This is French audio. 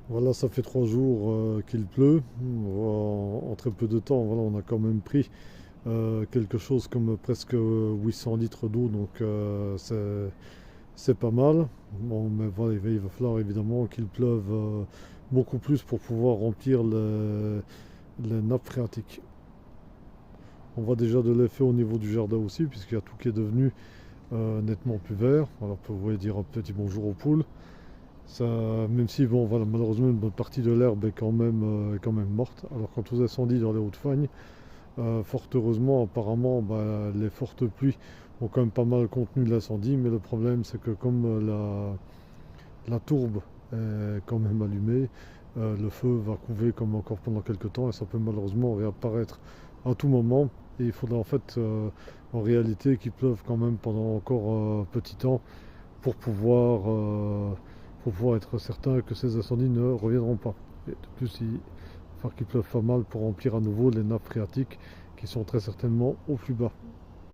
Voilà, ça fait 3 jours qu'il pleut. En très peu de temps, voilà, on a quand même pris quelque chose comme presque 800 litres d'eau, donc c'est pas mal. Bon, mais voilà, il va falloir évidemment qu'il pleuve beaucoup plus pour pouvoir remplir les nappes phréatiques. On voit déjà de l'effet au niveau du jardin aussi, puisqu'il y a tout qui est devenu nettement plus vert. Alors, vous pouvez dire un petit bonjour aux poules. Ça, même si, bon, voilà, malheureusement, une bonne partie de l'herbe est quand même morte. Alors, quant aux incendies dans les Hauts-de-Fagne, fort heureusement, apparemment, bah, les fortes pluies ont quand même pas mal contenu l'incendie. Mais le problème, c'est que comme la tourbe est quand même allumée, le feu va couver comme encore pendant quelques temps et ça peut malheureusement réapparaître à tout moment. Et il faudra en fait, en réalité, qu'il pleuve quand même pendant encore un petit temps pour pouvoir, euh, pour pouvoir être certain que ces incendies ne reviendront pas. Et de plus, il va falloir qu'il pleuve pas mal pour remplir à nouveau les nappes phréatiques qui sont très certainement au plus bas.